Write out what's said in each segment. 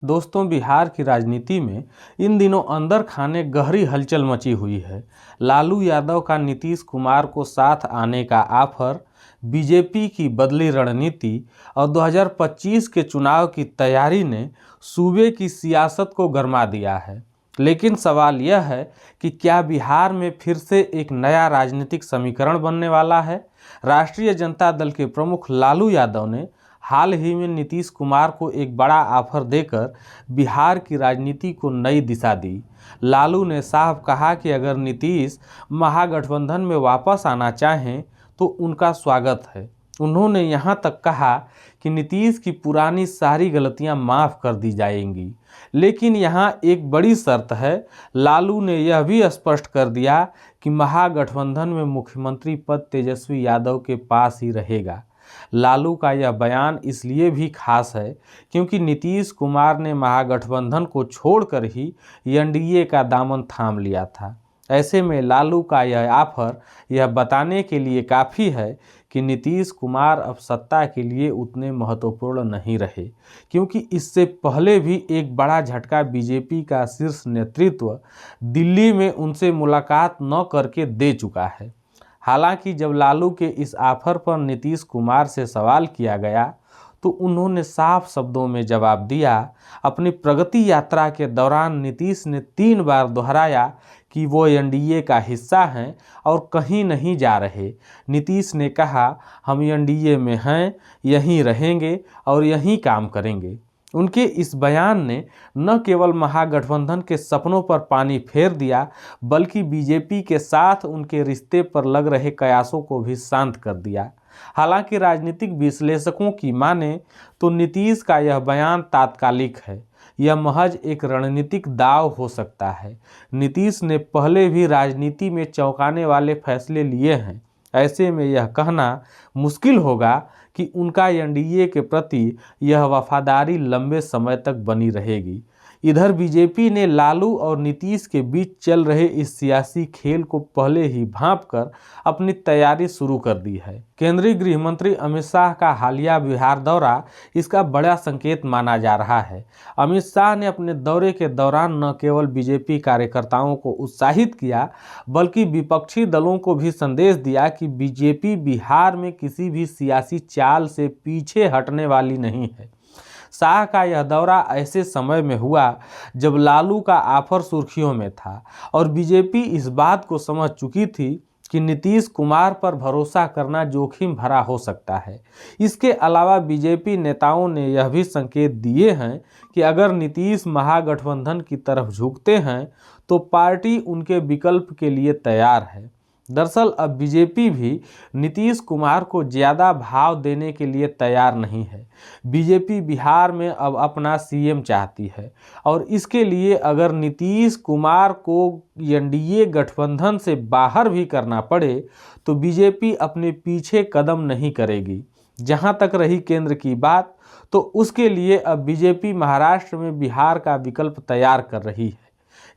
दोस्तों, बिहार की राजनीति में इन दिनों अंदर खाने गहरी हलचल मची हुई है। लालू यादव का नीतीश कुमार को साथ आने का ऑफर, बीजेपी की बदली रणनीति और 2025 के चुनाव की तैयारी ने सूबे की सियासत को गरमा दिया है। लेकिन सवाल यह है कि क्या बिहार में फिर से एक नया राजनीतिक समीकरण बनने वाला है। राष्ट्रीय जनता दल के प्रमुख लालू यादव ने हाल ही में नीतीश कुमार को एक बड़ा ऑफर देकर बिहार की राजनीति को नई दिशा दी। लालू ने साफ कहा कि अगर नीतीश महागठबंधन में वापस आना चाहें तो उनका स्वागत है। उन्होंने यहां तक कहा कि नीतीश की पुरानी सारी गलतियां माफ कर दी जाएंगी, लेकिन यहां एक बड़ी शर्त है। लालू ने यह भी स्पष्ट कर दिया कि महागठबंधन में मुख्यमंत्री पद तेजस्वी यादव के पास ही रहेगा। लालू का यह बयान इसलिए भी खास है क्योंकि नीतीश कुमार ने महागठबंधन को छोड़कर ही एनडीए का दामन थाम लिया था। ऐसे में लालू का यह ऑफर यह बताने के लिए काफ़ी है कि नीतीश कुमार अब सत्ता के लिए उतने महत्वपूर्ण नहीं रहे, क्योंकि इससे पहले भी एक बड़ा झटका बीजेपी का शीर्ष नेतृत्व दिल्ली में उनसे मुलाकात न करके दे चुका है। हालांकि जब लालू के इस ऑफर पर नीतीश कुमार से सवाल किया गया तो उन्होंने साफ शब्दों में जवाब दिया। अपनी प्रगति यात्रा के दौरान नीतीश ने 3 बार दोहराया कि वो एनडीए का हिस्सा हैं और कहीं नहीं जा रहे। नीतीश ने कहा, हम एनडीए में हैं, यहीं रहेंगे और यहीं काम करेंगे। उनके इस बयान ने न केवल महागठबंधन के सपनों पर पानी फेर दिया, बल्कि बीजेपी के साथ उनके रिश्ते पर लग रहे कयासों को भी शांत कर दिया। हालांकि राजनीतिक विश्लेषकों की माने तो नीतीश का यह बयान तात्कालिक है। यह महज एक रणनीतिक दांव हो सकता है। नीतीश ने पहले भी राजनीति में चौंकाने वाले फैसले लिए हैं। ऐसे में यह कहना मुश्किल होगा कि उनका एनडीए के प्रति यह वफादारी लंबे समय तक बनी रहेगी। इधर बीजेपी ने लालू और नीतीश के बीच चल रहे इस सियासी खेल को पहले ही भांपकर अपनी तैयारी शुरू कर दी है। केंद्रीय गृह मंत्री अमित शाह का हालिया बिहार दौरा इसका बड़ा संकेत माना जा रहा है। अमित शाह ने अपने दौरे के दौरान न केवल बीजेपी कार्यकर्ताओं को उत्साहित किया, बल्कि विपक्षी दलों को भी संदेश दिया कि बीजेपी बिहार में किसी भी सियासी चाल से पीछे हटने वाली नहीं है। शाह का यह दौरा ऐसे समय में हुआ जब लालू का ऑफर सुर्खियों में था और बीजेपी इस बात को समझ चुकी थी कि नीतीश कुमार पर भरोसा करना जोखिम भरा हो सकता है। इसके अलावा बीजेपी नेताओं ने यह भी संकेत दिए हैं कि अगर नीतीश महागठबंधन की तरफ झुकते हैं तो पार्टी उनके विकल्प के लिए तैयार है। दरअसल अब बीजेपी भी नीतीश कुमार को ज़्यादा भाव देने के लिए तैयार नहीं है। बीजेपी बिहार में अब अपना सीएम चाहती है और इसके लिए अगर नीतीश कुमार को एनडीए गठबंधन से बाहर भी करना पड़े तो बीजेपी अपने पीछे कदम नहीं करेगी। जहां तक रही केंद्र की बात, तो उसके लिए अब बीजेपी महाराष्ट्र में बिहार का विकल्प तैयार कर रही है।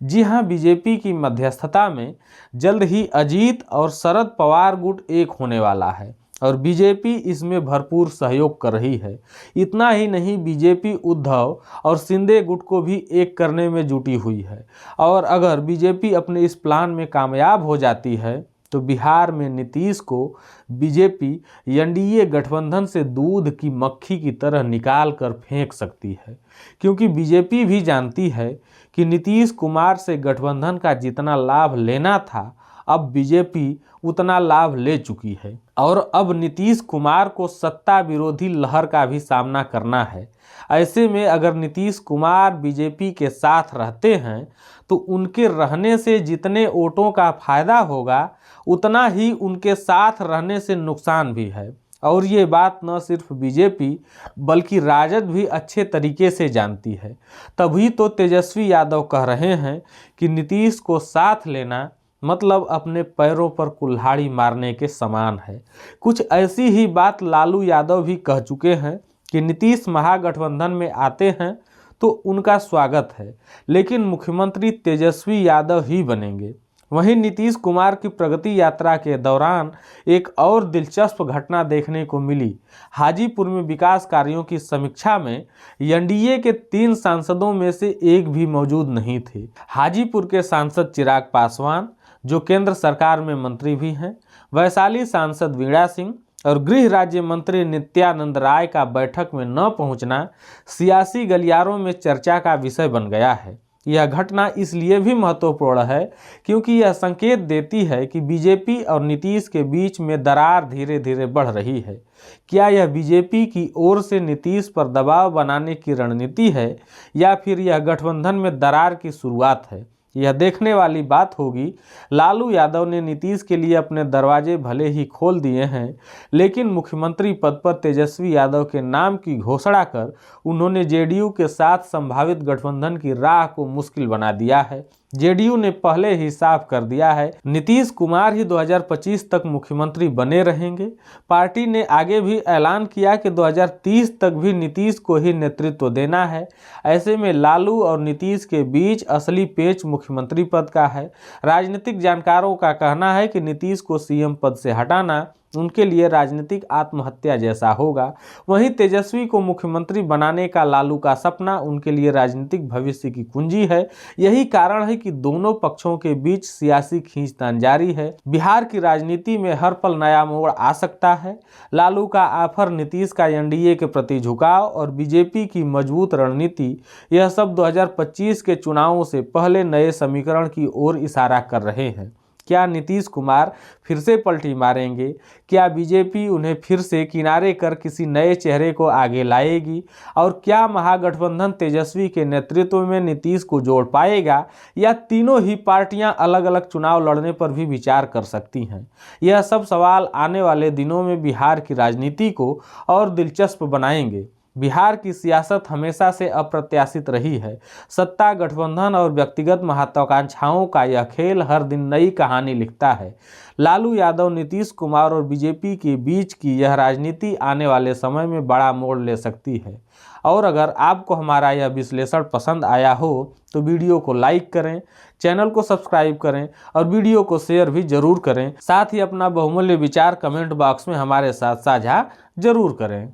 जी हां, बीजेपी की मध्यस्थता में जल्द ही अजीत और शरद पवार गुट एक होने वाला है और बीजेपी इसमें भरपूर सहयोग कर रही है। इतना ही नहीं, बीजेपी उद्धव और शिंदे गुट को भी एक करने में जुटी हुई है और अगर बीजेपी अपने इस प्लान में कामयाब हो जाती है तो बिहार में नीतीश को बीजेपी एनडीए गठबंधन से दूध की मक्खी की तरह निकाल कर फेंक सकती है, क्योंकि बीजेपी भी जानती है कि नीतीश कुमार से गठबंधन का जितना लाभ लेना था अब बीजेपी उतना लाभ ले चुकी है और अब नीतीश कुमार को सत्ता विरोधी लहर का भी सामना करना है। ऐसे में अगर नीतीश कुमार बीजेपी के साथ रहते हैं तो उनके रहने से जितने वोटों का फायदा होगा उतना ही उनके साथ रहने से नुकसान भी है। और ये बात न सिर्फ बीजेपी बल्कि राजद भी अच्छे तरीके से जानती है। तभी तो तेजस्वी यादव कह रहे हैं कि नीतीश को साथ लेना मतलब अपने पैरों पर कुल्हाड़ी मारने के समान है। कुछ ऐसी ही बात लालू यादव भी कह चुके हैं कि नीतीश महागठबंधन में आते हैं तो उनका स्वागत है, लेकिन मुख्यमंत्री तेजस्वी यादव ही बनेंगे। वहीं नीतीश कुमार की प्रगति यात्रा के दौरान एक और दिलचस्प घटना देखने को मिली। हाजीपुर में विकास कार्यों की समीक्षा में एनडीए के 3 सांसदों में से एक भी मौजूद नहीं थे। हाजीपुर के सांसद चिराग पासवान, जो केंद्र सरकार में मंत्री भी हैं, वैशाली सांसद वीणा सिंह और गृह राज्य मंत्री नित्यानंद राय का बैठक में न पहुंचना सियासी गलियारों में चर्चा का विषय बन गया है। यह घटना इसलिए भी महत्वपूर्ण है क्योंकि यह संकेत देती है कि बीजेपी और नीतीश के बीच में दरार धीरे धीरे बढ़ रही है। क्या यह बीजेपी की ओर से नीतीश पर दबाव बनाने की रणनीति है या फिर यह गठबंधन में दरार की शुरुआत है? यह देखने वाली बात होगी। लालू यादव ने नीतीश के लिए अपने दरवाजे भले ही खोल दिए हैं, लेकिन मुख्यमंत्री पद पर तेजस्वी यादव के नाम की घोषणा कर उन्होंने जेडीयू के साथ संभावित गठबंधन की राह को मुश्किल बना दिया है। जेडीयू ने पहले ही साफ कर दिया है नीतीश कुमार ही 2025 तक मुख्यमंत्री बने रहेंगे। पार्टी ने आगे भी ऐलान किया कि 2030 तक भी नीतीश को ही नेतृत्व देना है। ऐसे में लालू और नीतीश के बीच असली पेच मुख्यमंत्री पद का है। राजनीतिक जानकारों का कहना है कि नीतीश को सीएम पद से हटाना उनके लिए राजनीतिक आत्महत्या जैसा होगा। वहीं तेजस्वी को मुख्यमंत्री बनाने का लालू का सपना उनके लिए राजनीतिक भविष्य की कुंजी है। यही कारण है कि दोनों पक्षों के बीच सियासी खींचतान जारी है। बिहार की राजनीति में हर पल नया मोड़ आ सकता है। लालू का ऑफर, नीतीश का एनडीए के प्रति झुकाव और बीजेपी की मजबूत रणनीति, यह सब 2025 के चुनावों से पहले नए समीकरण की ओर इशारा कर रहे हैं। क्या नीतीश कुमार फिर से पलटी मारेंगे? क्या बीजेपी उन्हें फिर से किनारे कर किसी नए चेहरे को आगे लाएगी? और क्या महागठबंधन तेजस्वी के नेतृत्व में नीतीश को जोड़ पाएगा या तीनों ही पार्टियां अलग अलग चुनाव लड़ने पर भी विचार कर सकती हैं? यह सब सवाल आने वाले दिनों में बिहार की राजनीति को और दिलचस्प बनाएंगे। बिहार की सियासत हमेशा से अप्रत्याशित रही है। सत्ता, गठबंधन और व्यक्तिगत महत्वाकांक्षाओं का यह खेल हर दिन नई कहानी लिखता है। लालू यादव, नीतीश कुमार और बीजेपी के बीच की यह राजनीति आने वाले समय में बड़ा मोड़ ले सकती है। और अगर आपको हमारा यह विश्लेषण पसंद आया हो तो वीडियो को लाइक करें, चैनल को सब्सक्राइब करें और वीडियो को शेयर भी जरूर करें। साथ ही अपना बहुमूल्य विचार कमेंट बॉक्स में हमारे साथ साझा जरूर करें।